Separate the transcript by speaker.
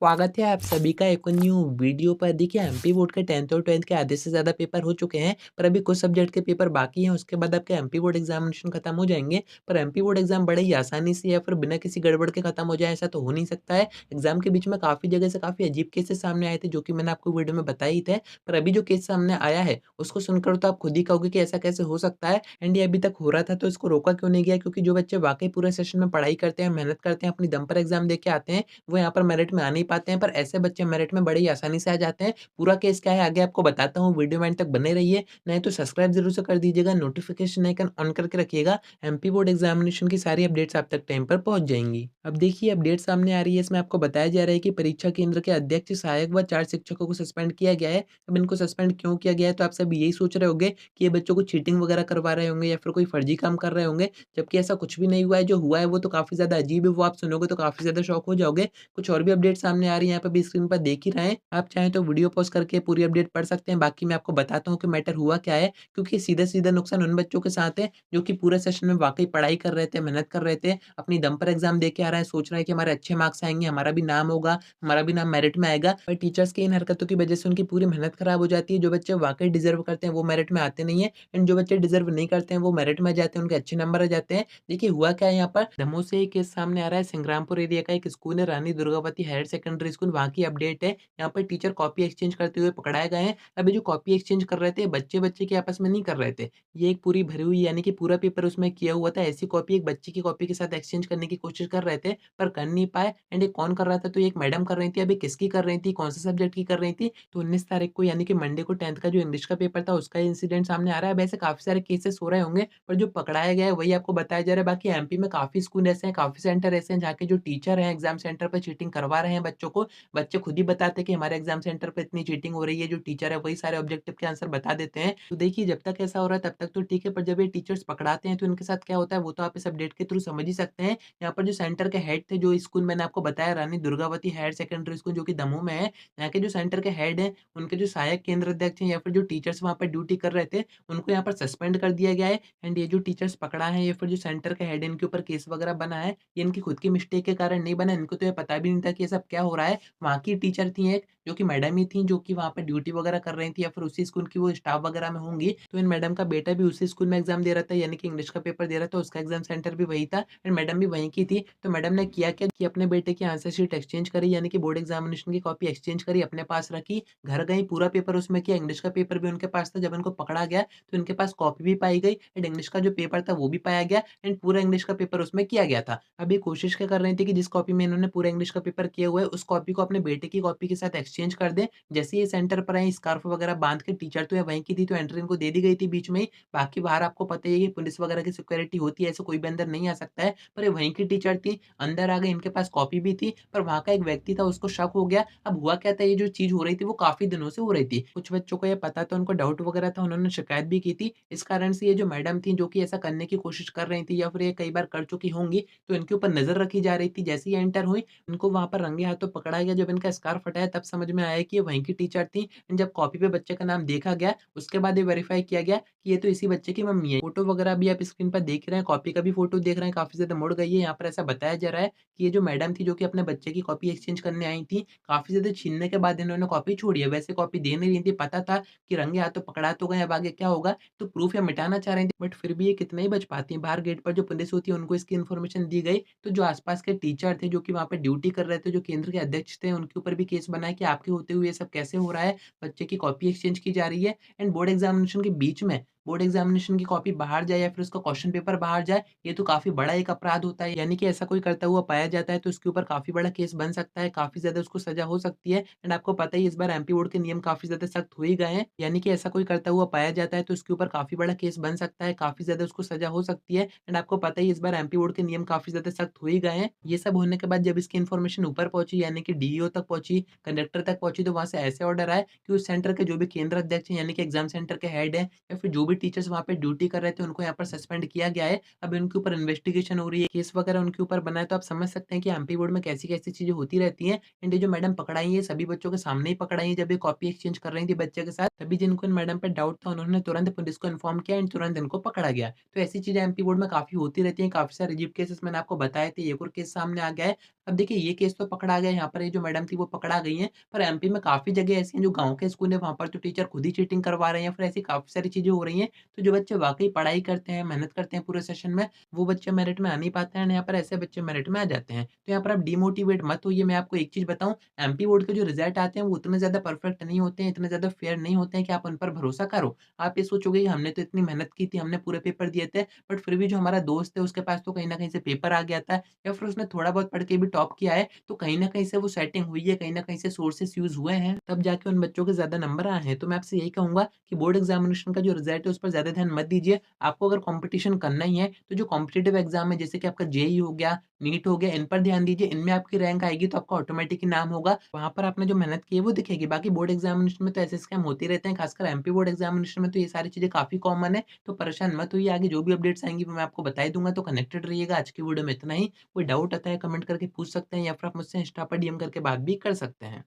Speaker 1: स्वागत है आप सभी का एक और न्यू वीडियो पर। देखिए एमपी बोर्ड के 10th और 12th के आधे से ज़्यादा पेपर हो चुके हैं, पर अभी कुछ सब्जेक्ट के पेपर बाकी हैं। उसके बाद आपके एमपी बोर्ड एग्जामिनेशन खत्म हो जाएंगे। पर एमपी बोर्ड एग्जाम बड़े ही आसानी से या फिर बिना किसी गड़बड़ के खत्म हो जाए, ऐसा तो हो नहीं सकता है। एग्जाम के बीच में काफ़ी जगह से काफ़ी अजीब केसेस सामने आए थे, जो कि मैंने आपको वीडियो में बताए ही थे। पर अभी जो केस सामने आया है उसको सुनकर तो आप खुद ही कहोगे कि ऐसा कैसे हो सकता है, एंड ये अभी तक हो रहा था तो इसको रोका क्यों नहीं गया। क्योंकि जो बच्चे वाकई पूरे सेशन में पढ़ाई करते हैं, मेहनत करते हैं, अपनी दम पर एग्जाम दे के आते हैं, वो यहाँ पर मेरिट में आ नहीं पाते हैं। पर ऐसे बच्चे मेरिट में बड़ी आसानी से आ जाते हैं। पूरा केस क्या है आगे आपको बताता हूँ, वीडियो में एंड तक बने रहिए। नहीं तो सब्सक्राइब ज़रूर से कर दीजिएगा, नोटिफ़िकेशन आइकन ऑन करके रखिएगा। एमपी बोर्ड एग्जामिनेशन की सारी अपडेट्स आप तक टाइम पर पहुँच जाएँगी। अब देखिए अपडेट सामने आ रही है, इसमें आपको बताया जा रहा है कि परीक्षा केंद्र के अध्यक्ष, सहायक व 4 शिक्षकों को सस्पेंड किया गया है। अब इनको सस्पेंड क्यों किया गया है, तो आप सब यही सोच रहे होंगे कि ये बच्चों को चीटिंग वगैरह करवा रहे होंगे या फिर कोई फर्जी काम कर रहे होंगे, जबकि ऐसा कुछ भी नहीं हुआ है। जो हुआ है वो तो काफ़ी ज़्यादा अजीब है, वो आप सुनोगे तो काफ़ी ज़्यादा शॉक हो जाओगे। कुछ और भी अपडेट सामने आ रही है, यहाँ पे भी स्क्रीन पर देख ही रहे हैं। आप चाहें तो वीडियो पॉज़ करके पूरी अपडेट पढ़ सकते हैं। बाकी मैं आपको बताता हूँ कि मैटर हुआ क्या है, क्योंकि सीधा-सीधा नुकसान उन बच्चों के साथ है, जो कि पूरे सेशन में वाक़ई पढ़ाई कर रहे थे, मेहनत कर रहे थे, अपनी दम पर एग्ज़ाम दे के आ रहे हैं, सोच रहे हैं कि हमारे अच्छे मार्क्स आएँगे, हमारा भी नाम होगा, हमारा भी नाम मेरिट में आएगा। पर टीचर्स की इन हरकतों की वजह से उनकी पूरी मेहनत खराब हो जाती है। जो बच्चे वाक़ई डिज़र्व करते हैं, वो मेरिट में आते नहीं हैं, एंड जो बच्चे डिज़र्व नहीं करते हैं, वो मेरिट में आ जाते हैं, उनके अच्छे नंबर आ जाते हैं। देखिए हुआ क्या है यहाँ पर, दमोह से एक केस सामने आ रहा है। संग्रामपुर एरिया का एक स्कूल है, Rani Durgavati higher secondary school, वहाँ की अपडेट है। यहाँ पर टीचर कॉपी एक्सचेंज करते हुए पकड़ाए गए हैं। अब ये जो कॉपी एक्सचेंज कर रहे थे, बच्चे-बच्चे के आपस में नहीं कर रहे थे। ये एक पूरी भरी हुई, यानी कि पूरा पेपर उसमें किया हुआ था। ऐसी कॉपी एक बच्चे की कॉपी के साथ एक्सचेंज करने की कोशिश कर रहे थे, पर कर नहीं पाए। एंड ये कौन कर रहा था, तो ये एक मैडम कर रही थी। अब ये किसकी कर रही थी, कौन से सब्जेक्ट की कर रही थी, तो 19 तारीख को यानी कि मंडे को 10th का जो इंग्लिश का पेपर था, उसका इंसिडेंट सामने आ रहा है। अब ऐसे काफ़ी सारे केसेस हो रहे होंगे, पर जो पकड़ाया गया है वही आपको बताया जा रहा है। बाकी एमपी में काफ़ी स्कूल ऐसे हैं, काफ़ी सेंटर ऐसे हैं, जहाँ के जो टीचर हैं एग्ज़ाम सेंटर पे चीटिंग करवा रहे हैं बच्चों को। बच्चे खुद ही बताते हैं कि हमारे एग्ज़ाम सेंटर पे इतनी चीटिंग हो रही है, जो टीचर है वही सारे ऑब्जेक्टिव के आंसर बता देते हैं। तो देखिए जब तक ऐसा हो रहा है तब तक तो ठीक है, पर जब ये टीचर्स पकड़ाते हैं तो इनके साथ क्या होता है, वो तो आप इस अपडेट के थ्रू समझ ही सकते हैं। यहाँ पर जो सेंटर के हेड थे, जो स्कूल मैंने आपको बताया Rani Durgavati higher secondary school, जो कि दमोह में है, यहाँ के जो सेंटर के हेड हैं, उनके जो सहायक केंद्र अध्यक्ष हैं या फिर जो टीचर्स वहाँ पर ड्यूटी कर रहे थे, उनको यहाँ पर सस्पेंड कर दिया गया है। एंड ये जो टीचर्स पकड़ा है या फिर जो सेंटर के हेड है, इनके ऊपर केस वगैरह बना है, ये इनकी खुद की मिस्टेक के कारण नहीं बना। इनको तो ये पता भी नहीं था कि ये सब क्या हो रहा है। वहाँ की टीचर थी एक, जो कि मैडम ही थी, जो कि वहाँ पे ड्यूटी वगैरह कर रही थी या फिर उसी स्कूल की वो स्टाफ वगैरह में होंगी। तो इन मैडम का बेटा भी उसी स्कूल में एग्ज़ाम दे रहा था, यानी कि इंग्लिश का पेपर दे रहा था, उसका एग्ज़ाम सेंटर भी वही था, एंड मैडम भी वहीं की थी। तो मैडम ने किया क्या कि अपने बेटे की आंसर शीट एक्सचेंज करी, यानी कि बोर्ड एग्ज़ामिनेशन की कॉपी एक्सचेंज करी, अपने पास रखी, घर गई, पूरा पेपर उसमें किया, इंग्लिश का पेपर भी उनके पास था। जब इनको पकड़ा गया तो इनके पास कॉपी भी पाई गई, एंड इंग्लिश का जो पेपर था वो भी पाया गया, एंड पूरा इंग्लिश का पेपर उसमें किया गया था। अब ये कोशिश क्या कर रही थी कि जिस कॉपी में इन्होंने पूरा इंग्लिश का पेपर किया हुआ है, उस कॉपी को अपने बेटे की कॉपी के साथ एक्सचेंज कर दें। जैसे ही ये सेंटर पर आई, स्कार्फ वगैरह बाँध के, टीचर तो ये वहीं की थी, तो एंट्री इनको दे दी गई थी बीच में ही। बाकी बाहर आपको पता ही है कि पुलिस वगैरह की सिक्योरिटी होती है, ऐसे कोई भी अंदर नहीं आ सकता है। पर ये वहीं की टीचर थी, अंदर आ गई, इनके पास कॉपी भी थी, पर वहाँ का एक व्यक्ति था, उसको शक हो गया। अब हुआ क्या था, ये जो चीज़ हो रही थी वो काफ़ी दिनों से हो रही थी। कुछ बच्चों को ये पता था, उनको डाउट वगैरह था, उन्होंने शिकायत भी की थी। इस कारण से ये जो मैडम थी, जो कि ऐसा करने की कोशिश कर रही थी या फिर ये कई बार कर चुकी होंगी, तो इनके ऊपर नज़र रखी जा रही थी। जैसे ही एंटर हुई, इनको वहाँ पर रंगे हाथों पकड़ा गया। जब इनका स्कार्फ हटाया तब समझ में आया कि ये वहीं की टीचर थी। एंड जब कॉपी पे बच्चे का नाम देखा गया, उसके बाद ये वेरीफाई किया गया कि ये तो इसी बच्चे की मम्मी है। फ़ोटो वगैरह भी आप स्क्रीन पर देख रहे हैं, कॉपी का भी फ़ोटो देख रहे हैं, काफ़ी ज़्यादा मुड़ गई है। यहाँ पर ऐसा बताया जा रहा है कि ये जो मैडम थी, जो कि अपने बच्चे की कॉपी एक्सचेंज करने आई थी, काफ़ी ज़्यादा छीनने के बाद इन्होंने कॉपी छोड़ी है। वैसे कॉपी दे नहीं रही थी, पता था कि रंगे हाथों पकड़ा तो गए, अब आगे क्या होगा, तो प्रूफ़ ये मिटाना चाह रही थी, बट फिर भी ये कितना ही बच पाती हैं। बाहर गेट पर जो पुलिस होती है, उनको इसकी इन्फॉर्मेशन दी गई, तो जो आस-पास के टीचर थे, जो कि वहाँ पे ड्यूटी कर रहे थे, जो केंद्र के अध्यक्ष थे, उनके ऊपर भी केस बना है कि आपके होते हुए ये सब कैसे हो रहा है, बच्चे की कॉपी एक्सचेंज की जा रही है, एंड बोर्ड एग्ज़ामिनेशन के बीच में बोर्ड एग्ज़ामिनेशन की कॉपी बाहर जाए या फिर उसका क्वेश्चन पेपर बाहर जाए, ये तो काफ़ी बड़ा एक अपराध होता है। यानी कि ऐसा कोई करता हुआ पाया जाता है, तो उसके ऊपर काफ़ी बड़ा केस बन सकता है, काफ़ी ज़्यादा उसको सज़ा हो सकती है। एंड आपको पता ही है, इस बार एमपी बोर्ड के नियम काफ़ी ज़्यादा सख्त हो ही गए हैं। यानी कि ऐसा कोई करता हुआ पाया जाता है, तो उसके ऊपर काफ़ी बड़ा केस बन सकता है, काफ़ी ज़्यादा उसको सज़ा हो सकती है। एंड आपको पता ही है, इस बार एमपी बोर्ड के नियम काफ़ी ज़्यादा सख्त हो ही गए हैं। ये सब होने के बाद जब इसकी इन्फॉर्मेशन ऊपर पहुँची, यानी कि डीईओ तक पहुँची, कंडक्टर तक पहुँची, तो वहाँ से ऐसे ऑर्डर आए कि उस सेंटर के जो भी केंद्र अध्यक्ष हैं, यानी कि एग्ज़ाम सेंटर के हेड हैं, या फिर जो भी टीचर्स वहाँ पे ड्यूटी कर रहे थे, उनको यहाँ पर सस्पेंड किया गया है। अब इनके ऊपर इन्वेस्टिगेशन हो रही है, केस वगैरह उनके ऊपर बना है, तो आप समझ सकते हैं कि एमपी बोर्ड में कैसी-कैसी चीज़ें होती रहती हैं। एंड ये जो मैडम पकड़ाई हैं, सभी बच्चों के सामने ही पकड़ाई हैं, जब ये कॉपी एक्सचेंज कर रही थी बच्चे के साथ, तभी जिनको इन मैडम पे डाउट था, उन्होंने तुरंत पुलिस को इन्फॉर्म किया, एंड तुरंत इनको पकड़ा गया। तो ऐसी चीज़ें एमपी बोर्ड में काफ़ी होती रहती हैं, काफ़ी सारे अजीब केसेस मैंने आपको बताए थे, एक और केस सामने आ गया है। अब देखिए ये केस तो पकड़ा गया, यहाँ पर ये जो मैडम थी वो पकड़ा गई हैं, पर एमपी में काफ़ी जगह ऐसी हैं जो गाँव के स्कूल हैं, वहाँ पर तो टीचर खुद ही चीटिंग करवा रहे हैं, फिर ऐसी काफ़ी सारी चीज़ें हो रही हैं। तो जो बच्चे वाक़ई पढ़ाई करते हैं, मेहनत करते हैं पूरे सेशन में, वो बच्चे मेरिट में आ नहीं पाते हैं एंड यहाँ पर ऐसे बच्चे मेरिट में आ जाते हैं। तो यहाँ पर आप डिमोटिवेट मत होइए, मैं आपको एक चीज़ बताऊँ, एमपी बोर्ड के जो रिज़ल्ट आते हैं वो उतने ज़्यादा परफेक्ट नहीं होते हैं, इतने ज़्यादा फेयर नहीं होते हैं कि आप उन पर भरोसा करो। आप ये सोचोगे कि हमने तो इतनी मेहनत की थी, हमने पूरे पेपर दिए थे, बट फिर भी जो हमारा दोस्त है उसके पास तो कहीं न कहीं से पेपर आ गया था या फिर उसने थोड़ा बहुत पढ़ के भी टॉप किया है, तो कहीं न कहीं से वो सेटिंग हुई है, कहीं न कहीं से सोर्सेस यूज़ हुए हैं, तब जाके उन बच्चों के ज़्यादा नंबर आए हैं। तो मैं आपसे यही कहूँगा कि बोर्ड एग्ज़ामिनेशन का जो रिज़ल्ट है उस पर ज़्यादा ध्यान मत दीजिए। आपको अगर कॉम्पिटिशन करना ही है, तो जो कॉम्पिटिटिव एग्ज़ाम है जैसे कि आपका जेईई हो गया, नीट हो गया, इन पर ध्यान दीजिए। इनमें आपकी रैंक आएगी तो आपका ऑटोमैटिक ही नाम होगा। वहाँ पर आपने जो मेहनत की है वो दिखेगी। बाकी बोर्ड एग्ज़ामिनेशन में तो ऐसे स्कैम होते ही रहते हैं, खासकर एमपी बोर्ड एग्ज़ामिनेशन में तो ये सारी चीज़ें काफ़ी कॉमन है। तो परेशान मत होइए, आगे जो भी अपडेट्स आएँगी वो मैं आपको बता ही दूँगा, तो कनेक्टेड रहिएगा। आज की वीडियो में इतना ही। कोई डाउट आता है कमेंट करके पूछ सकते हैं या फिर आप मुझसे इंस्टा पर डीएम करके बात भी कर सकते हैं।